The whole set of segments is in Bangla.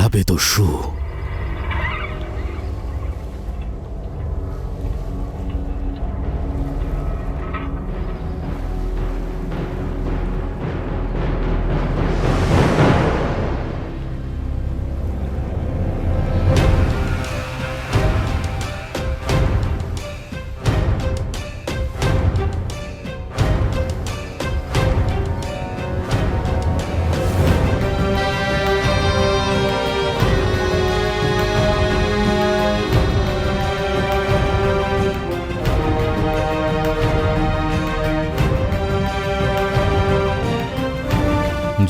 পালাবে দস্যু।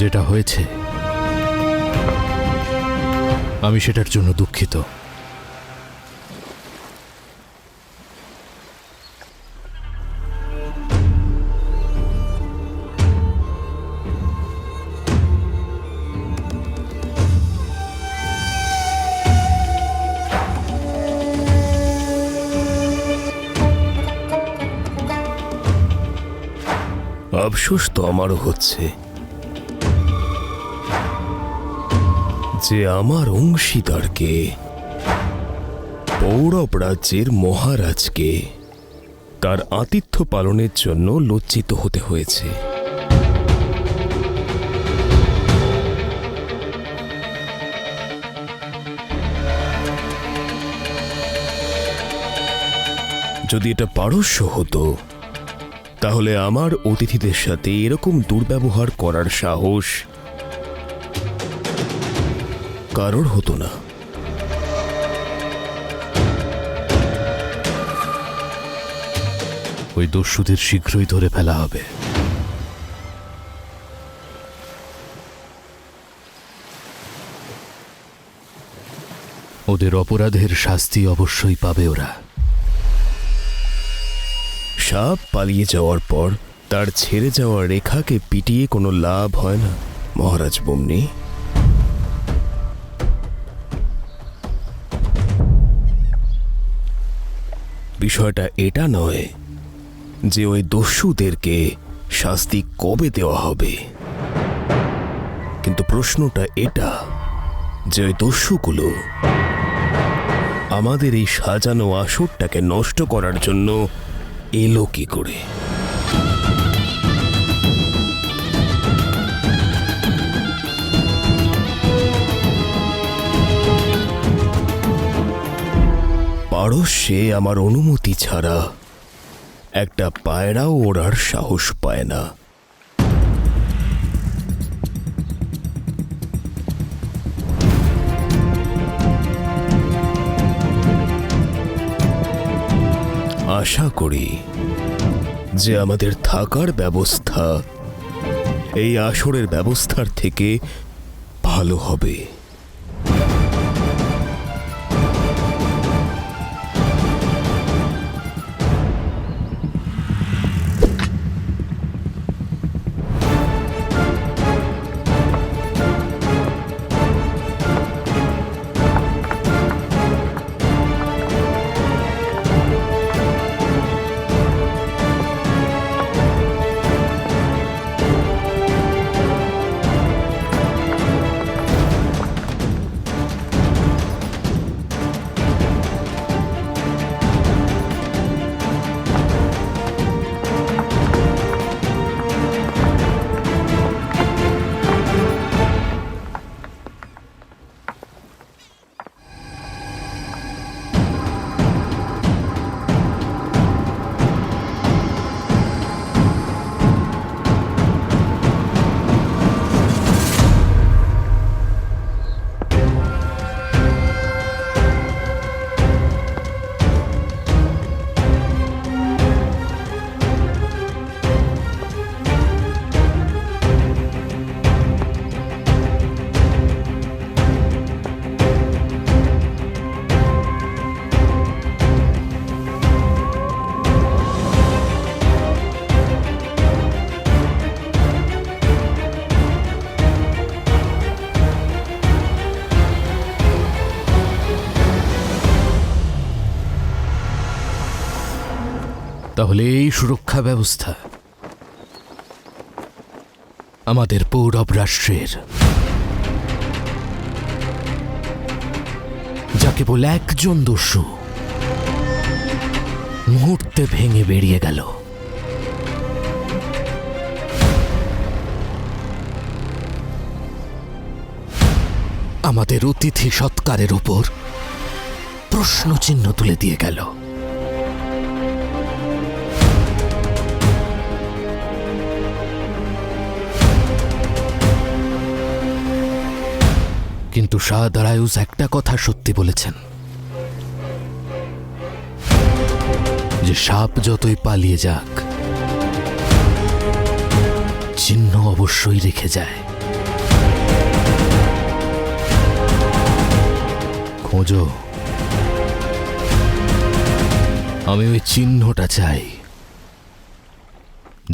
যেটা হয়েছে আমি সেটার জন্য দুঃখিত। আফসোস তো আমারও হচ্ছে যে আমার অংশীদারকে, পৌরব রাজ্যের মহারাজকে তার আতিথ্য পালনের জন্য লজ্জিত হতে হয়েছে। যদি এটা পারস্য হতো তাহলে আমার অতিথিদের সাথে এরকম দুর্ব্যবহার করার সাহস কারোর হতো না। ওই দস্যুদের শীঘ্রই ধরে ফেলা হবে। ওদের অপরাধের শাস্তি অবশ্যই পাবে ওরা। সাপ পালিয়ে যাওয়ার পর তার ছেড়ে যাওয়া রেখাকে পিটিয়ে কোনো লাভ হয় না মহারাজ বমনি। বিষয়টা এটা নয় যে ওই দস্যুদেরকে শাস্তি কবে দেওয়া হবে, কিন্তু প্রশ্নটা এটা যে ওই দস্যুগুলো আমাদের এই সাজানো আসরটাকে নষ্ট করার জন্য এলো কি করে। পারস্যে আমার অনুমতি ছাড়া একটা পায়রাও ওড়ার সাহস পায় না। আশা করি যে আমাদের থাকার ব্যবস্থা এই আসরের ব্যবস্থার থেকে ভালো হবে। তাহলে এই সুরক্ষা ব্যবস্থা আমাদের পৌরব রাষ্ট্রের কেবল একজন দস্যু মুহূর্তে ভেঙে বেরিয়ে গেল। আমাদের অতিথি সৎকারের উপর প্রশ্নচিহ্ন তুলে দিয়ে গেল। কিন্তু শাহ দারায়ুস একটা কথা সত্যি বলেছেন, যে সাপ যতই পালিয়ে যাক চিহ্ন অবশ্যই রেখে যায়। খোঁজো, আমি ওই চিহ্নটা চাই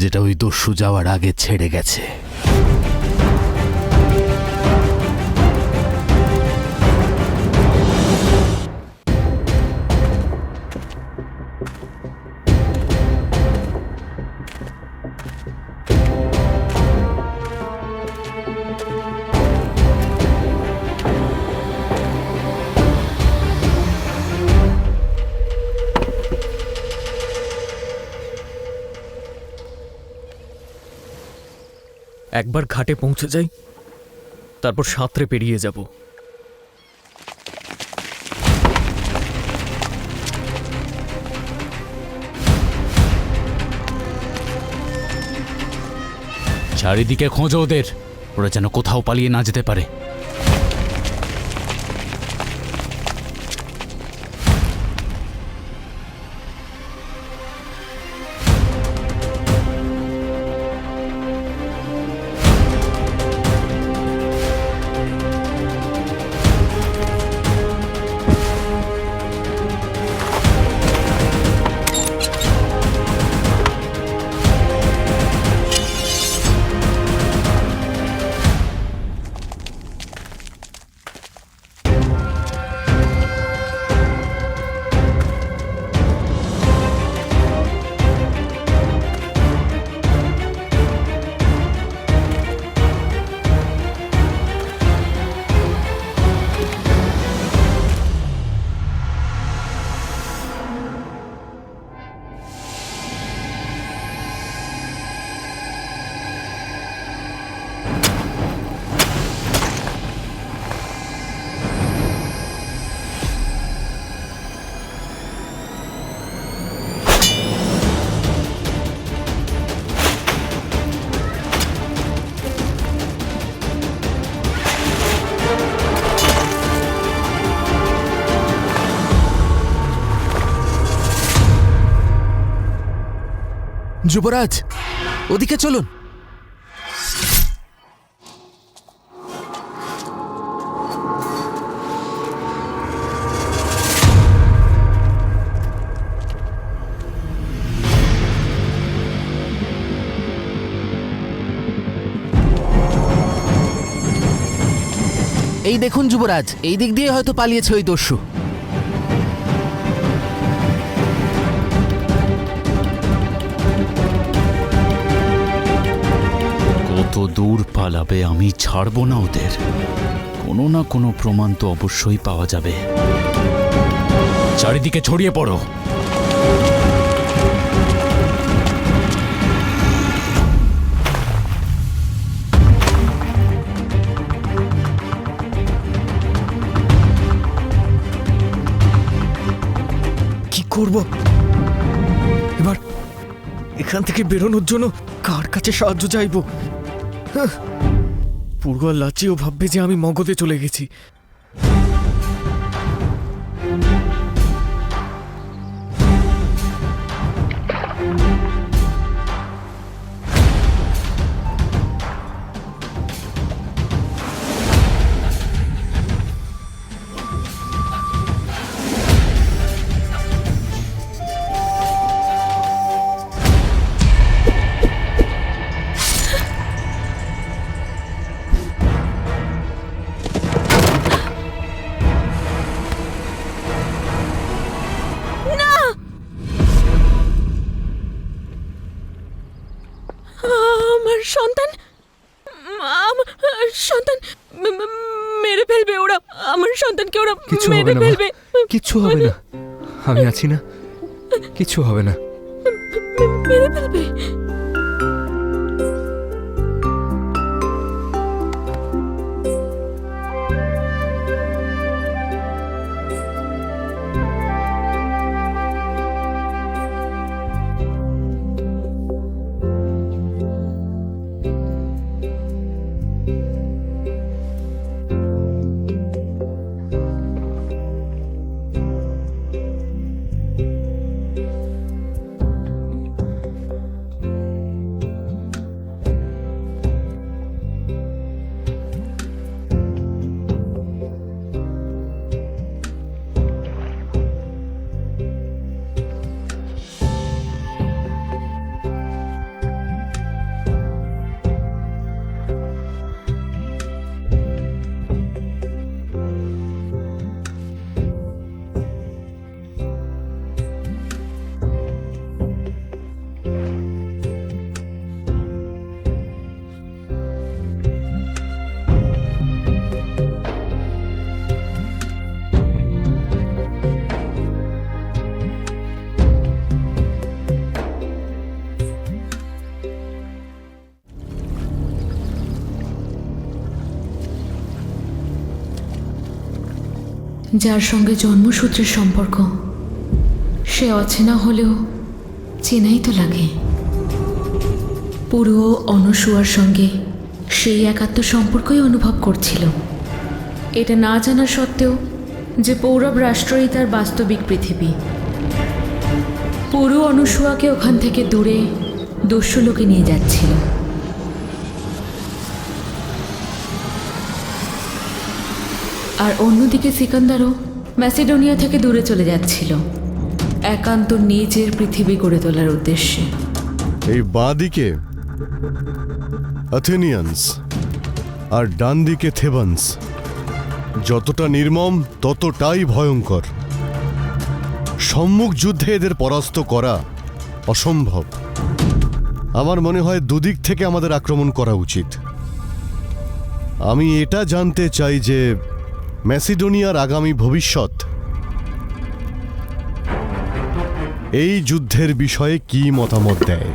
যেটা ওই দস্যু যাওয়ার আগে ছেড়ে গেছে। একবার ঘাটে পৌঁছে যাই, তারপর সাঁতরে পেরিয়ে যাব। চারিদিকে খোঁজো ওদের, ওরা যেন কোথাও পালিয়ে না যেতে পারে। যুবরাজ, ওদিকে চলুন। এই দেখুন যুবরাজ, এই দিক দিয়ে হয়তো পালিয়েছে ওই দস্যু। কত দূর পালাবে, আমি ছাড়বো না ওদের। কোনো না কোনো প্রমাণ তো অবশ্যই পাওয়া যাবে। চারিদিকে ছড়িয়ে পড়ো। কি করব এবার? এখান থেকে বেরোনোর জন্য কার কাছে সাহায্য চাইব? পূর্ব লাচিও ভাববে যে আমি মগধে চলে গেছি। সন্তানকে ওরা কিছু মেরে হবে না মা, ফেলবে। কিচ্ছু হবে না, আমি আছি না, কিচ্ছু হবে না। মেরে ফেলবে। যার সঙ্গে জন্মসূত্রের সম্পর্ক, সে অচেনা হলেও চেনাই তো লাগে। পুরো অনসূয়ার সঙ্গে সেই একাত্ম সম্পর্কই অনুভব করছিল। এটা না জানা সত্ত্বেও যে পৌরব রাষ্ট্রই তার বাস্তবিক পৃথিবী। পুরো অনসূয়াকে ওখান থেকে দূরে দস্যুলোকে নিয়ে যাচ্ছিল। আর অন্যদিকে সিকান্দারও ম্যাসিডোনিয়া থেকে দূরে চলে যাচ্ছিল একান্ত নিজের পৃথিবী গড়ে তোলার উদ্দেশ্যে। এই বাঁ দিকে অ্যাথেনিয়ান্স আর ডান দিকে থেবান্স। যতটা নির্মম ততটাই ভয়ঙ্কর। সম্মুখ যুদ্ধে এদের পরাস্ত করা অসম্ভব। আমার মনে হয় দুদিক থেকে আমাদের আক্রমণ করা উচিত। আমি এটা জানতে চাই যে ম্যাসিডোনিয়ার আগামী ভবিষ্যৎ এই যুদ্ধের বিষয়ে কি মতামত দেয়।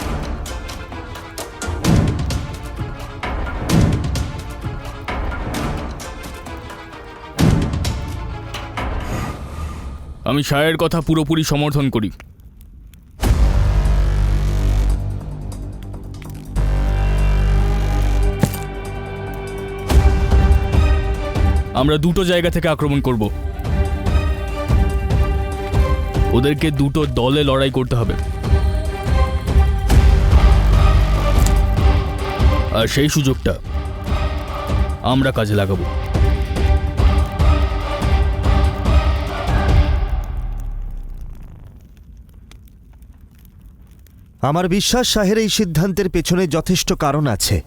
আমি শাহের কথা পুরোপুরি সমর্থন করি। আমরা দুটো জায়গা থেকে আক্রমণ করব। ওদেরকে দুটো দলে লড়াই করতে হবে, আর সেই সুযোগটা আমরা কাজে লাগাবো। আমার বিশ্বাস শাহের এই সিদ্ধান্তের পেছনে যথেষ্ট কারণ আছে,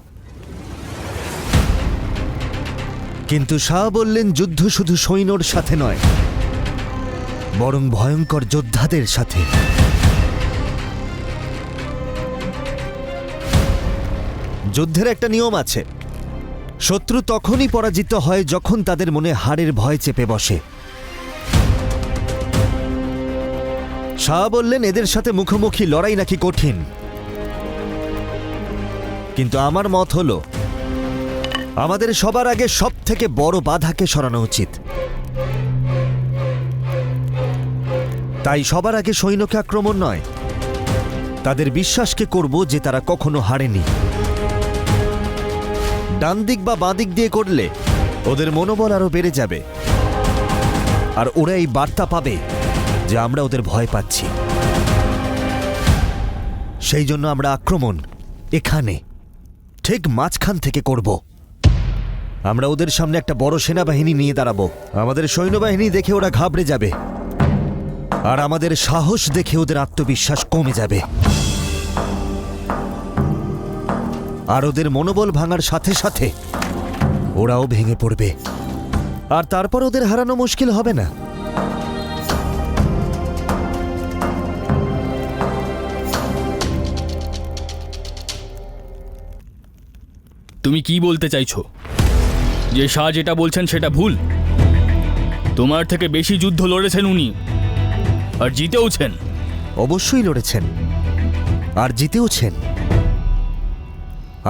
কিন্তু শাহ বললেন যুদ্ধ শুধু সৈন্যর সাথে নয়, বরং ভয়ঙ্কর যোদ্ধাদের সাথে। যুদ্ধের একটা নিয়ম আছে, শত্রু তখনই পরাজিত হয় যখন তাদের মনে হারের ভয় চেপে বসে। শাহ বললেন এদের সাথে মুখোমুখি লড়াই নাকি কঠিন, কিন্তু আমার মত হলো আমাদের সবার আগে সব থেকে বড় বাধাকে সরানো উচিত। তাই সবার আগে সৈন্যকে আক্রমণ নয়, তাদের বিশ্বাসকে করব যে তারা কখনো হারেনি। ডান দিক বা বাঁ দিক দিয়ে করলে ওদের মনোবল আরো বেড়ে যাবে, আর ওরা এই বার্তা পাবে যে আমরা ওদের ভয় পাচ্ছি। সেই জন্য আমরা আক্রমণ এখানে ঠিক মাঝখান থেকে করব। আমরা ওদের সামনে একটা বড় সেনাবাহিনী নিয়ে দাঁড়াবো। আমাদের সৈন্যবাহিনী দেখে ওরা ঘাবড়ে যাবে, আর আমাদের সাহস দেখে ওদের আত্মবিশ্বাস কমে যাবে। আর ওদের মনোবল ভাঙার সাথে সাথে ওরাও ভেঙে পড়বে, আর তারপর ওদের হারানো মুশকিল হবে না। তুমি কি বলতে চাইছো? যে শাহ যেটা বলছেন সেটা ভুল? তোমার থেকে বেশি যুদ্ধ লড়েছেন উনি, আর জিতেওছেন। অবশ্যই লড়েছেন, আর জিতেওছেন।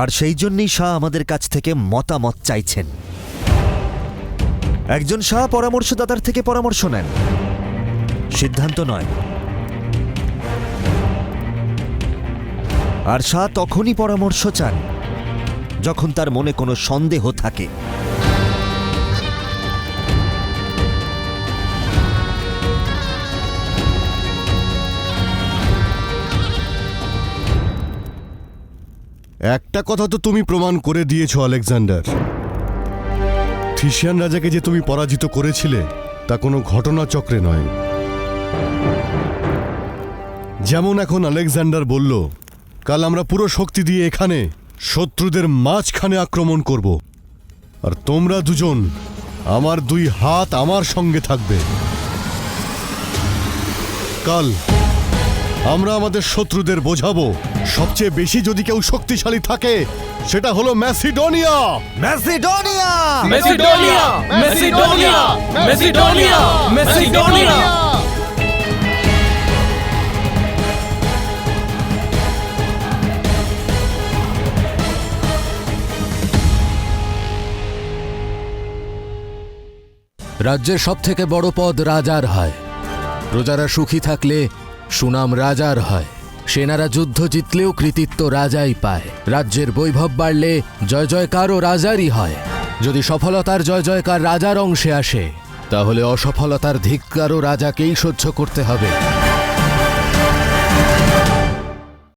আর সেই জন্যই শাহ আমাদের কাছ থেকে মতামত চাইছেন। একজন শাহ পরামর্শদাতার থেকে পরামর্শ নেন, সিদ্ধান্ত নয়। আর শাহ তখনই পরামর্শ চান যখন তার মনে কোনো সন্দেহ থাকে। একটা কথা তো তুমি প্রমাণ করে দিয়েছো আলেকজান্ডার। থিসিয়ান রাজাকে যে তুমি পরাজিত করেছিলে তা কোনো ঘটনাচক্রে নয়। যেমন এখন আলেকজান্ডার বলল, কাল আমরা পুরো শক্তি দিয়ে এখানে শত্রুদের মাঝখানে আক্রমণ করব, আর তোমরা দুজন আমার 2 হাত আমার সঙ্গে থাকবে। কাল আমরা আমাদের শত্রুদের বোঝাবো সবচেয়ে বেশি যদি কেউ শক্তিশালী থাকে সেটা হলো Macedonia. Macedonia! Macedonia! Macedonia! Macedonia! Macedonia! রাজ্যের সব থেকে বড় পদ রাজার হয়। প্রজারা সুখী থাকলে সুনাম রাজার হয়। সেনারা যুদ্ধ জিতলেও কৃতিত্ব রাজাই পায়। রাজ্যের বৈভব বাড়লে জয় জয়কারও রাজারই হয়। যদি সফলতার জয় জয়কার রাজার অংশে আসে, তাহলে অসফলতার ধিক্কারও রাজাকেই সহ্য করতে হবে।